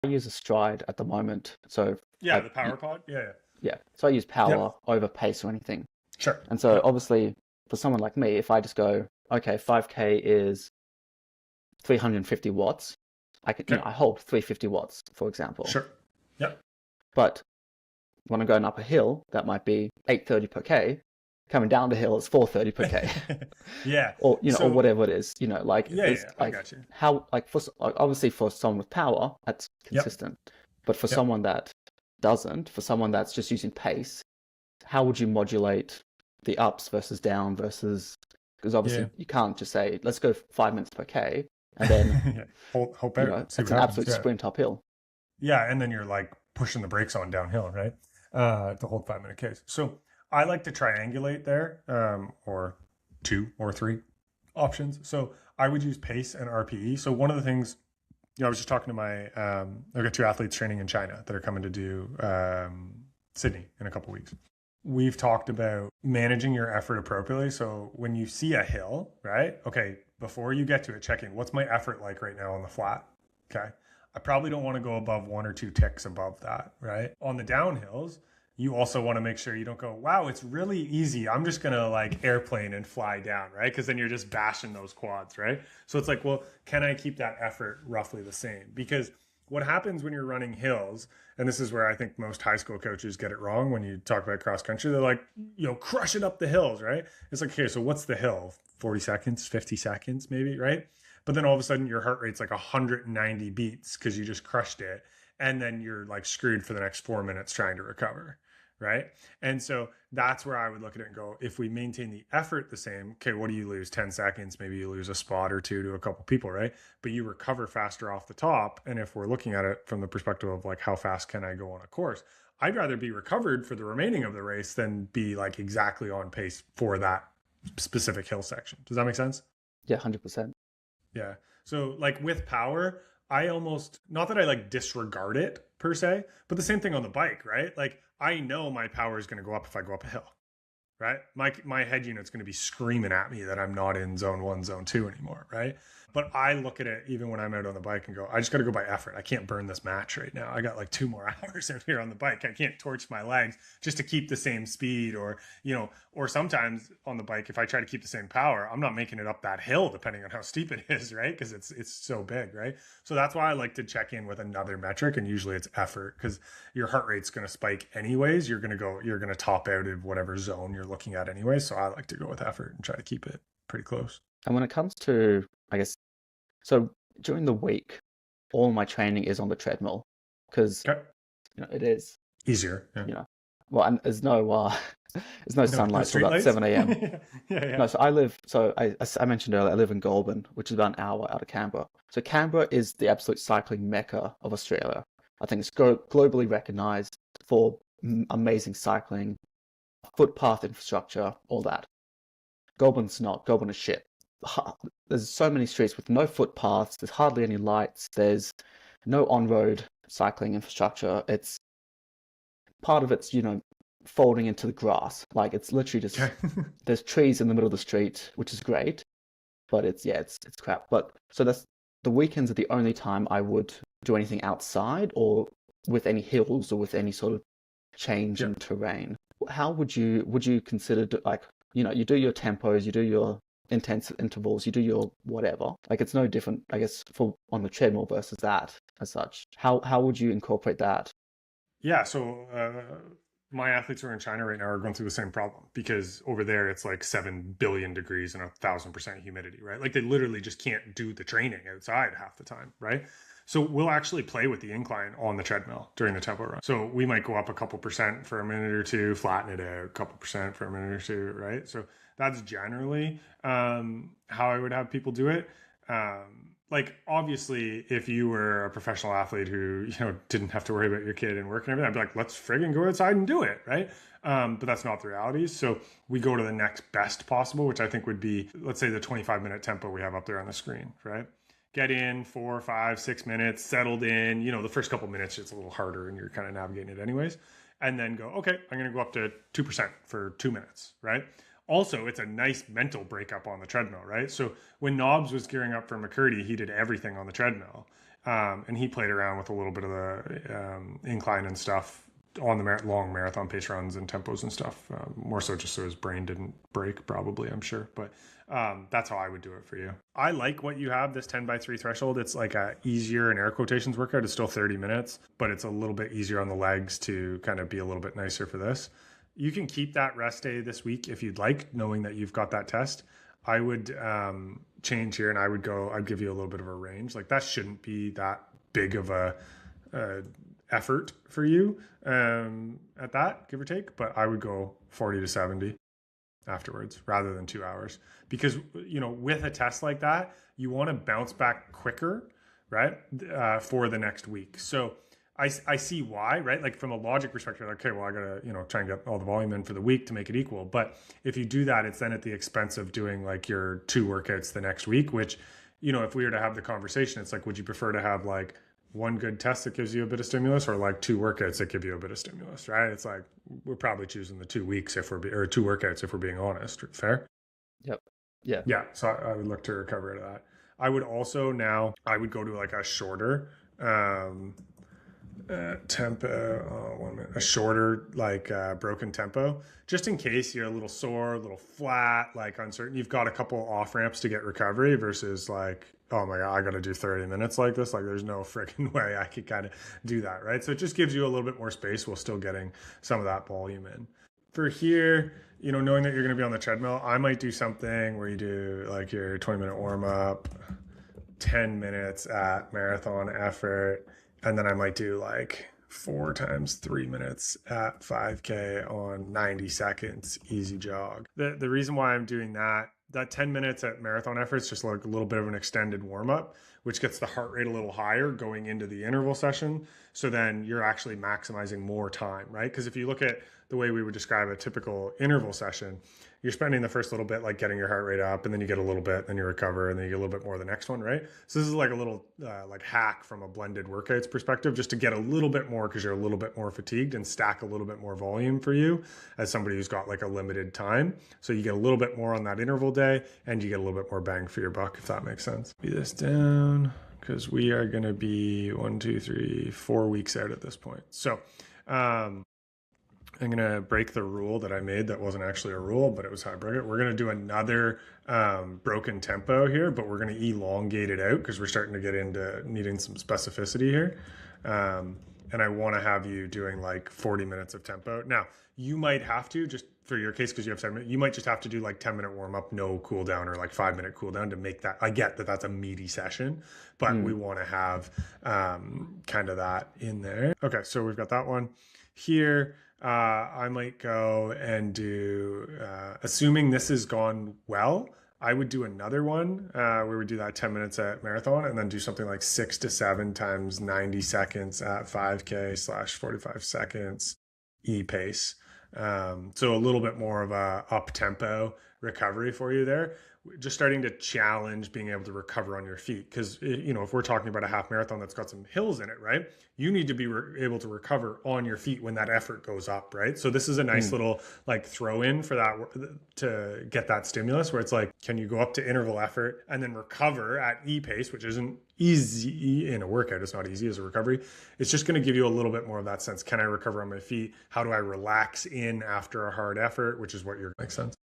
I use a stride at the moment. So Yeah, I, the power pod. Yeah, yeah. yeah, so I use power Yep. over pace or anything. Sure. And so Yep. obviously for someone like me, if I just go, okay, 5K is 350 watts, I can, Okay. I hold 350 watts, for example. Sure. Yep. But when I'm going up a hill, that might be 830 per K. Coming down the hill, it's 430 per K. Yeah. Or or So whatever it is, like yeah, there's yeah, I like got you. how like like, obviously for someone with power that's Yep. consistent, but for Yep. someone that doesn't, for someone that's just using pace, how would you modulate the ups versus down versus, because Yeah. obviously you can't just say let's go 5 minutes per K and then Yeah. Hope out, see it's what an happens. absolute Yeah. sprint uphill. Yeah, and then you're like pushing the brakes on downhill, right? To hold 5 minute case. So I like to triangulate there, or two or three options. So I would use pace and RPE. So one of the things, I was just talking to my, I've got two athletes training in China that are coming to do Sydney in a couple weeks. We've talked about managing your effort appropriately. So when you see a hill, right? Okay, before you get to it, check in. What's my effort like right now on the flat? Okay. I probably don't want to go above one or two ticks above that, right? On the downhills, you also want to make sure you don't go, wow, it's really easy. I'm just going to like airplane and fly down, right? Because then you're just bashing those quads, right? So it's like, well, can I keep that effort roughly the same? Because what happens when you're running hills, and this is where I think most high school coaches get it wrong when you talk about cross country, they're like, crush it up the hills, right? It's like, okay, so what's the hill? 40 seconds, 50 seconds, maybe, right? But then all of a sudden your heart rate's like 190 beats because you just crushed it. And then you're like screwed for the next 4 minutes trying to recover. Right. And so that's where I would look at it and go, if we maintain the effort the same, okay, what do you lose? 10 seconds, maybe you lose a spot or two to a couple people, right? But you recover faster off the top. And if we're looking at it from the perspective of like, how fast can I go on a course? I'd rather be recovered for the remaining of the race than be like exactly on pace for that specific hill section. Does that make sense? Yeah, 100%. Yeah. So like with power, I almost, not that I like disregard it per se, but the same thing on the bike, right? Like I know my power is going to go up if I go up a hill, right? My head unit's going to be screaming at me that I'm not in zone 1, zone 2 anymore, right? But I look at it even when I'm out on the bike and go, I just got to go by effort. I can't burn this match right now. I got like 2 more hours out here on the bike. I can't torch my legs just to keep the same speed, or sometimes on the bike if I try to keep the same power, I'm not making it up that hill depending on how steep it is, right? Because it's so big, right? So that's why I like to check in with another metric, and usually it's effort, because your heart rate's going to spike anyways. You're going to top out of whatever zone you're looking at anyway. So I like to go with effort and try to keep it pretty close. And when it comes to, I guess, so during the week, all my training is on the treadmill because Okay. it is, Easier. Yeah. well, and there's no there's no No sunlight till street about lights. 7 a.m. Yeah. Yeah. No, so I live, so as I mentioned earlier, I live in Goulburn, which is about an hour out of Canberra. So Canberra is the absolute cycling mecca of Australia. I think it's globally recognized for amazing cycling, footpath infrastructure, all that. Goulburn's not. Goulburn is shit. There's so many streets with no footpaths. There's hardly any lights. There's no on-road cycling infrastructure. It's part of it's, folding into the grass. Like it's literally just Okay. there's trees in the middle of the street, which is great, but it's crap. But so that's the weekends are the only time I would do anything outside or with any hills or with any sort of change Yeah. in terrain. How would you consider like you do your tempos, you do your intense intervals, you do your whatever. Like it's no different, I guess, for on the treadmill versus that as such. How would you incorporate that? Yeah. So my athletes who are in China right now are going through the same problem, because over there it's like 7 billion degrees and 1,000% humidity, right? Like they literally just can't do the training outside half the time, right? So we'll actually play with the incline on the treadmill during the tempo run. So we might go up a couple percent for a minute or two, flatten it out a couple percent for a minute or two, right? So that's generally how I would have people do it. Like obviously, if you were a professional athlete who didn't have to worry about your kid and work and everything, I'd be like, let's friggin' go outside and do it, right? But that's not the reality. So we go to the next best possible, which I think would be, let's say, the 25-minute tempo we have up there on the screen, right? Get in 4, 5, 6 minutes, settled in. The first couple minutes it's a little harder and you're kind of navigating it anyways. And then go, okay, I'm going to go up to 2% for 2 minutes, right? Also, it's a nice mental breakup on the treadmill, right? So when Nobbs was gearing up for McCurdy, he did everything on the treadmill. And he played around with a little bit of the incline and stuff on the long marathon pace runs and tempos and stuff, more so just so his brain didn't break, probably, I'm sure. But that's how I would do it for you. I like what you have, this 10x3 threshold. It's like a easier, in air quotations, workout. It's still 30 minutes, but it's a little bit easier on the legs to kind of be a little bit nicer for this. You can keep that rest day this week if you'd like, knowing that you've got that test. I would change here, and I'd give you a little bit of a range. Like, that shouldn't be that big of a effort for you at that, give or take, but I would go 40 to 70 afterwards rather than 2 hours, because with a test like that, you want to bounce back quicker, right, for the next week. So I see why, right? Like, from a logic perspective, okay, well, I gotta try and get all the volume in for the week to make it equal. But if you do that, it's then at the expense of doing like your 2 workouts the next week, which, if we were to have the conversation, it's like, would you prefer to have like one good test that gives you a bit of stimulus, or like 2 workouts that give you a bit of stimulus, right? It's like, we're probably choosing the 2 weeks or 2 workouts if we're being honest. Fair? Yep. Yeah. Yeah. So I would look to recover to that. I would also I would go to like a shorter tempo, 1 minute, a shorter, like broken tempo, just in case you're a little sore, a little flat, like uncertain. You've got a couple off ramps to get recovery versus like, oh my God, I got to do 30 minutes like this. Like, there's no freaking way I could kind of do that, right? So it just gives you a little bit more space while still getting some of that volume in. For here, knowing that you're going to be on the treadmill, I might do something where you do like your 20-minute warm up, 10 minutes at marathon effort, and then I might do like 4 times 3 minutes at 5K on 90 seconds, easy jog. The reason why I'm doing that 10 minutes at marathon effort is just like a little bit of an extended warm up, which gets the heart rate a little higher going into the interval session. So then you're actually maximizing more time, right? Because if you look at the way we would describe a typical interval session, you're spending the first little bit like getting your heart rate up, and then you get a little bit, then you recover, and then you get a little bit more the next one, right? So this is like a little like hack from a blended workouts perspective, just to get a little bit more, because you're a little bit more fatigued, and stack a little bit more volume for you as somebody who's got like a limited time. So you get a little bit more on that interval day, and you get a little bit more bang for your buck, if that makes sense. Be this down, because we are going to be 1, 2, 3, 4 weeks out at this point. So I'm going to break the rule that I made that wasn't actually a rule, but it was how I broke it. We're going to do another broken tempo here, but we're going to elongate it out because we're starting to get into needing some specificity here. And I want to have you doing like 40 minutes of tempo. Now, you might have to, just for your case, because you have 7 minutes, you might just have to do like 10-minute warm up, no cool down, or like 5-minute cool down to make that. I get that that's a meaty session, but we want to have kind of that in there. Okay, so we've got that one here. I might go and do, assuming this has gone well, I would do another one where we do that 10 minutes at marathon, and then do something like 6 to 7 times 90 seconds at 5K/45 seconds e-pace. So a little bit more of a up-tempo recovery for you there. Just starting to challenge being able to recover on your feet. Because, if we're talking about a half marathon that's got some hills in it, right? You need to be able to recover on your feet when that effort goes up, right? So this is a nice little like throw in for that, to get that stimulus, where it's like, can you go up to interval effort and then recover at e-pace, which isn't easy in a workout. It's not easy as a recovery. It's just going to give you a little bit more of that sense. Can I recover on my feet? How do I relax in after a hard effort? Which is what makes sense.